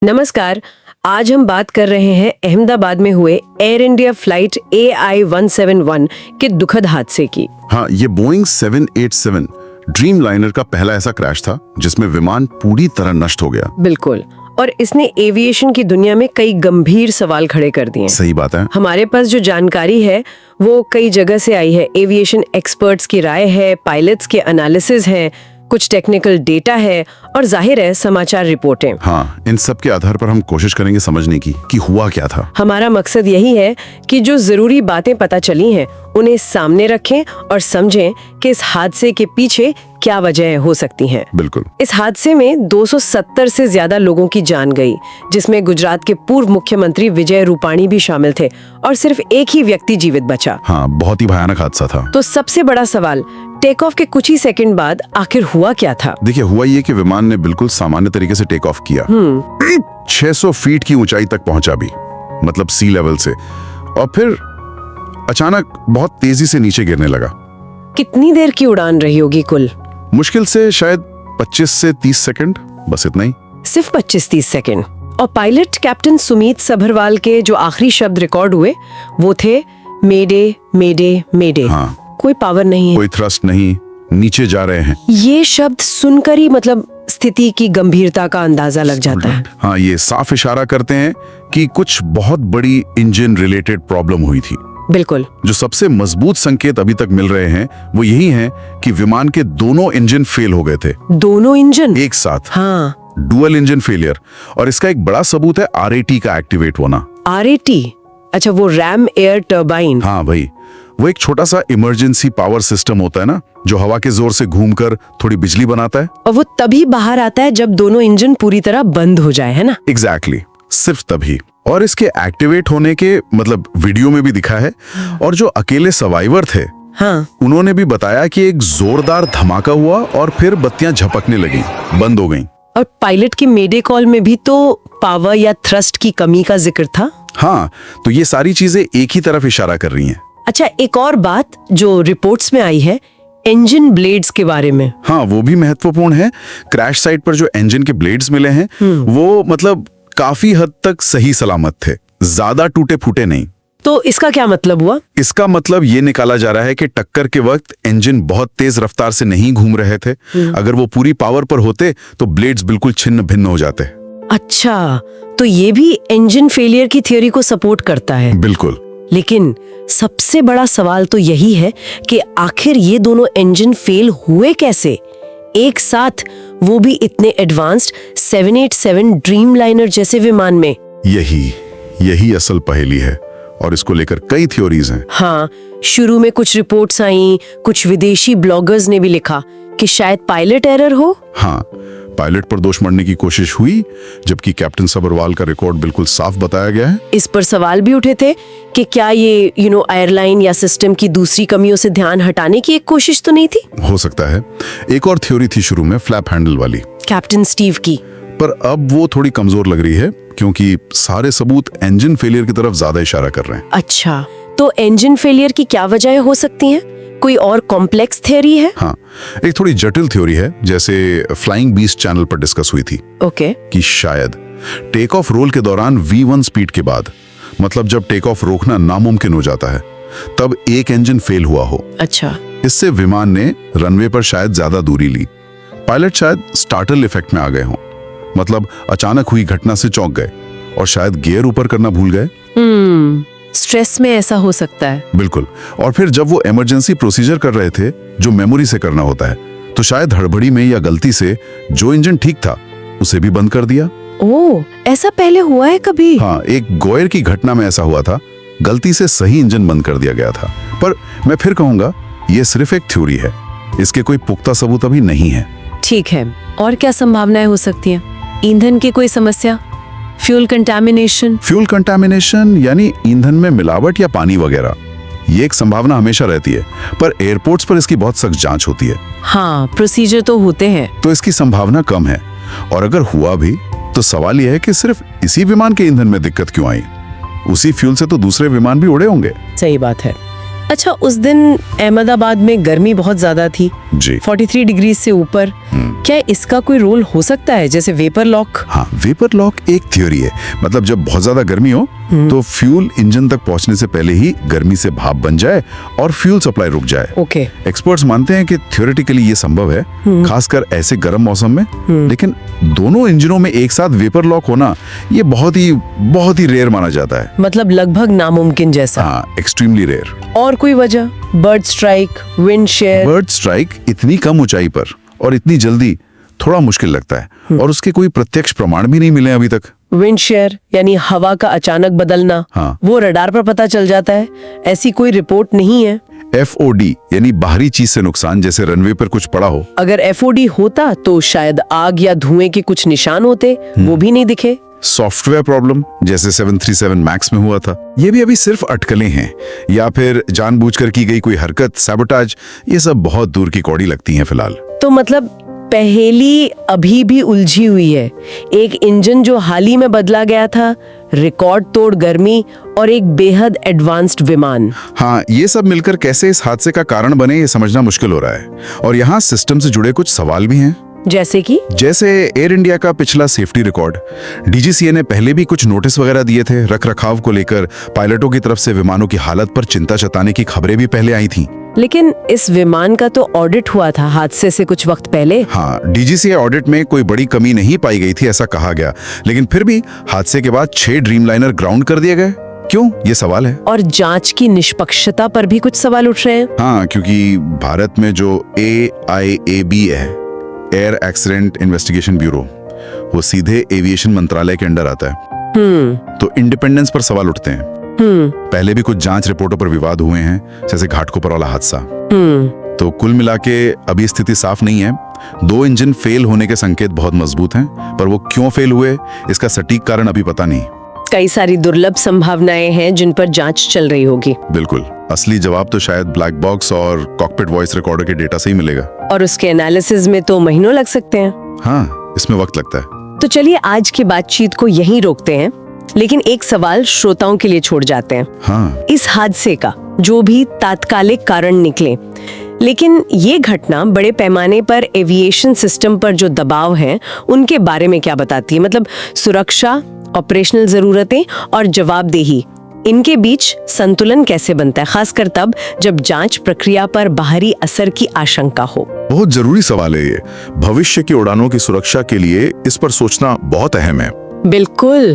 नमस्कार। आज हम बात कर रहे हैं अहमदाबाद में हुए एयर इंडिया फ्लाइट AI-171 के दुखद हादसे की। हाँ, ये बोइंग 787 ड्रीम लाइनर का पहला ऐसा क्रैश था जिसमें विमान पूरी तरह नष्ट हो गया। बिल्कुल, और इसने एविएशन की दुनिया में कई गंभीर सवाल खड़े कर दिए। सही बात है। हमारे पास जो जानकारी है वो कई जगह से आई है। एविएशन एक्सपर्ट्स की राय है, पायलट्स के एनालिसिस हैं, कुछ टेक्निकल डेटा है और जाहिर है समाचार रिपोर्टें। हाँ, इन सब के आधार पर हम कोशिश करेंगे समझने की कि हुआ क्या था। हमारा मकसद यही है कि जो जरूरी बातें पता चली हैं उन्हें सामने रखें और समझें कि इस हादसे के पीछे क्या वजह हो सकती हैं। बिल्कुल। इस हादसे में 270 से ज्यादा लोगों की जान गई, जिसमें गुजरात के पूर्व मुख्यमंत्री विजय रूपाणी भी शामिल थे और सिर्फ एक ही व्यक्ति जीवित बचा। हाँ, बहुत ही भयानक हादसा था। तो सबसे बड़ा सवाल, टेक ऑफ के कुछ ही सेकंड बाद आखिर हुआ क्या था? देखिए, हुआ ये कि विमान ने बिल्कुल सामान्य तरीके से टेक ऑफ किया। 600 फीट की ऊंचाई तक पहुंचा भी, मतलब सी लेवल से, और फिर अचानक बहुत तेजी से नीचे गिरने लगा। कितनी देर की उड़ान रही होगी कुल? मुश्किल से शायद 25 से 30 सेकंड, बस इतना ही। सिर्फ 25-30 सेकंड। और पायलट कैप्टन सुमीत सभरवाल के जो आखिरी शब्द रिकॉर्ड हुए वो थे मेडे मेडे मेडे। हाँ, कोई पावर नहीं है, कोई थ्रस्ट नहीं, नीचे जा रहे हैं। ये शब्द सुनकर ही मतलब स्थिति की गंभीरता का अंदाजा लग जाता है। हाँ, ये साफ इशारा करते हैं कि कुछ बहुत बड़ी इंजन रिलेटेड प्रॉब्लम हुई थी। बिल्कुल। जो सबसे मजबूत संकेत अभी तक मिल रहे हैं वो यही हैं कि विमान के दोनों इंजन फेल हो गए थे। दोनों इंजन एक साथ? हाँ, डुअल इंजन फेलियर। और इसका एक बड़ा सबूत है RAT का एक्टिवेट होना। RAT? अच्छा, वो रैम एयर टर्बाइन। हाँ भाई, वो एक छोटा सा इमरजेंसी पावर सिस्टम होता है ना, जो हवा के जोर से घूमकर थोड़ी बिजली बनाता है। और वो तभी बाहर आता है जब दोनों इंजन पूरी तरह बंद हो जाए, है ना? एग्जैक्टली, सिर्फ तभी। और इसके एक्टिवेट होने के मतलब वीडियो में भी दिखा है। और जो अकेले सर्वाइवर थे, हाँ, उन्होंने भी बताया कि एक जोरदार धमाका हुआ और फिर बत्तियां झपकने लगी, बंद हो गईं। और पायलट की मेडे कॉल में भी तो पावर या थ्रस्ट की कमी का जिक्र था। हाँ, तो ये सारी चीजें एक ही तरफ इशारा कर रही हैं। अच्छा, एक और बात जो रिपोर्ट्स में आई है, इंजन ब्लेड्स के बारे में। हाँ, वो भी महत्वपूर्ण है। क्रैश साइट पर जो इंजन के ब्लेड्स मिले हैं वो मतलब काफी हद तक सही सलामत थे, ज्यादा टूटे फूटे नहीं। तो इसका क्या मतलब हुआ? इसका मतलब ये निकाला जा रहा है कि टक्कर के वक्त इंजन बहुत तेज रफ्तार से नहीं घूम रहे थे। अगर वो पूरी पावर पर होते तो ब्लेड्स बिल्कुल छिन्न भिन्न हो जाते। अच्छा, तो ये भी इंजन फेलियर की थ्योरी को सपोर्ट करता है। बिल्कुल। लेकिन सबसे बड़ा सवाल तो यही है कि आखिर ये दोनों इंजन फेल हुए कैसे एक साथ, वो भी इतने एडवांस्ड 787 ड्रीम लाइनर जैसे विमान में। यही असल पहेली है और इसको लेकर कई थ्योरीज हैं। हाँ, शुरू में कुछ रिपोर्ट्स आई, कुछ विदेशी ब्लॉगर्स ने भी लिखा कि शायद पायलट एरर हो। हाँ, पायलट पर दोष मढ़ने की कोशिश हुई, जबकि कैप्टन सभरवाल का रिकॉर्ड बिल्कुल साफ बताया गया है। इस पर सवाल भी उठे थे कि क्या ये एयरलाइन या सिस्टम की दूसरी कमियों से ध्यान हटाने की एक कोशिश तो नहीं थी? हो सकता है। एक और थ्योरी थी शुरू में, फ्लैप हैंडल वाली, कैप्टन स्टीव की, पर अब वो थोड़ी कमजोर लग रही है क्योंकि सारे सबूत इंजन फेलियर की तरफ ज्यादा इशारा कर रहे हैं। अच्छा, तो इंजन फेलियर की क्या वजह हो सकती हैं? कोई और कॉम्प्लेक्स थ्योरी है? हाँ, एक थोड़ी जटिल थ्योरी है, जैसे फ्लाइंग बीस्ट चैनल पर डिस्कस हुई थी। ओके। कि शायद टेक ऑफ रोल के दौरान V1 स्पीड के बाद, मतलब जब टेक ऑफ रोकना नामुमकिन हो जाता है, तब एक इंजन फेल हुआ हो। अच्छा। इससे विमान ने रनवे पर शायद ज्यादा दूरी ली। पायलट शायद स्टार्टल इफेक्ट में आ गए हों, मतलब अचानक हुई घटना से चौंक गए और शायद गियर ऊपर करना भूल गए। स्ट्रेस में ऐसा हो सकता है। बिल्कुल। और फिर जब वो इमरजेंसी प्रोसीजर कर रहे थे जो मेमोरी से करना होता है, तो शायद हड़बड़ी में या गलती से जो इंजन ठीक था उसे भी बंद कर दिया। ओह, ऐसा पहले हुआ है कभी? हाँ, एक गोयर की घटना में ऐसा हुआ था, गलती से सही इंजन बंद कर दिया गया था। पर मैं फिर कहूंगा ये सिर्फ एक थ्योरी है, इसके कोई पुख्ता सबूत अभी नहीं है। ठीक है, और क्या संभावनाएं हो सकती हैं? ईंधन की कोई समस्या, फ्यूल कंटामिनेशन यानी ईंधन में मिलावट या पानी वगैरह, ये एक संभावना हमेशा रहती है, पर एयरपोर्ट्स पर इसकी बहुत सख्त जांच होती है। हाँ, प्रोसीजर तो होते हैं, तो इसकी संभावना कम है। और अगर हुआ भी तो सवाल यह है कि सिर्फ इसी विमान के ईंधन में दिक्कत क्यों आई? उसी फ्यूल से तो दूसरे विमान भी उड़े होंगे। सही बात है। अच्छा, उस दिन अहमदाबाद में गर्मी बहुत ज्यादा थी, जी 43 डिग्री से ऊपर। क्या इसका कोई रोल हो सकता है, जैसे वेपर लॉक? हाँ, वेपर लॉक एक थ्योरी है। मतलब जब बहुत ज्यादा गर्मी हो तो फ्यूल इंजन तक पहुंचने से पहले ही गर्मी से भाप बन जाए और फ्यूल सप्लाई रुक जाए। ओके। एक्सपर्ट्स मानते हैं कि थ्योरेटिकली ये संभव है, खासकर ऐसे गर्म मौसम में। लेकिन दोनों इंजनों में एक साथ वेपर लॉक होना ये बहुत ही रेयर माना जाता है। मतलब लगभग नामुमकिन जैसा। हाँ, एक्सट्रीमली रेयर। और कोई वजह? Bird strike, wind shear? Bird strike इतनी कम ऊंचाई पर और इतनी जल्दी थोड़ा मुश्किल लगता है, और उसके कोई प्रत्यक्ष प्रमाण भी नहीं मिले अभी तक। विंड शेयर यानी हवा का अचानक बदलना, हाँ। वो रडार पर पता चल जाता है, ऐसी कोई रिपोर्ट नहीं है। FOD यानी बाहरी चीज से नुकसान, जैसे रनवे पर कुछ पड़ा हो। अगर FOD होता तो शायद आग या धुएं के कुछ निशान होते, वो भी नहीं दिखे। सॉफ्टवेयर प्रॉब्लम, जैसे 737 मैक्स में हुआ था, ये भी अभी सिर्फ अटकलें हैं, या फिर जानबूझकर की गई कोई हरकत, सैबोटाज, ये सब बहुत दूर की कौड़ी लगती हैं फिलहाल। तो मतलब पहेली अभी भी उलझी हुई है। एक इंजन जो हाल ही में बदला गया था, रिकॉर्ड तोड़ गर्मी, और एक बेहद एडवांस्ड विमान। हाँ, ये सब मिलकर कैसे इस हादसे का कारण बने, ये समझना मुश्किल हो रहा है। और यहाँ सिस्टम से जुड़े कुछ सवाल भी हैं। जैसे एयर इंडिया का पिछला सेफ्टी रिकॉर्ड। DGCA ने पहले भी कुछ नोटिस वगैरह दिए थे रखरखाव को लेकर। पायलटों की तरफ से विमानों की हालत पर चिंता जताने की खबरें भी पहले आई थीं। लेकिन इस विमान का तो ऑडिट हुआ था हादसे से कुछ वक्त पहले। हाँ, DGCA ऑडिट में कोई बड़ी कमी नहीं पाई गई थी, ऐसा कहा गया। लेकिन फिर भी हादसे के बाद 6 ड्रीमलाइनर ग्राउंड कर दिए गए। क्यों, ये सवाल है। और जांच की निष्पक्षता पर भी कुछ सवाल उठ रहे हैं। हाँ, क्योंकि भारत में जो AIAB है, एयर एक्सीडेंट इन्वेस्टिगेशन ब्यूरो, वो सीधे एविएशन मंत्रालय के अंडर आता है। तो इंडिपेंडेंस पर सवाल उठते हैं। पहले भी कुछ जांच रिपोर्टों पर विवाद हुए हैं, जैसे घाटकोपर वाला हादसा। तो कुल मिला के अभी स्थिति साफ नहीं है। 2 इंजन फेल होने के संकेत बहुत मजबूत हैं, पर वो क्यों फेल हुए, इसका सटीक कारण अभी पता नहीं। कई सारी दुर्लभ संभावनाएं हैं जिन पर जांच चल रही होगी। बिल्कुल, असली जवाब तो शायद ब्लैक बॉक्स और कॉकपिट वॉइस रिकॉर्डर के डेटा से ही मिलेगा। और उसके एनालिसिस में तो महीनों लग सकते हैं। हाँ, इसमें वक्त लगता है। तो चलिए आज की बातचीत को यहीं रोकते हैं, लेकिन एक सवाल श्रोताओं के लिए छोड़ जाते हैं। हाँ। इस हादसे का जो भी तात्कालिक कारण निकले, लेकिन ये घटना बड़े पैमाने पर एविएशन सिस्टम पर जो दबाव है उनके बारे में क्या बताती है? मतलब सुरक्षा, ऑपरेशनल जरूरतें और जवाबदेही, इनके बीच संतुलन कैसे बनता है, खासकर तब जब जांच प्रक्रिया पर बाहरी असर की आशंका हो? बहुत जरूरी सवाल है ये। भविष्य की उड़ानों की सुरक्षा के लिए इस पर सोचना बहुत अहम है। बिल्कुल।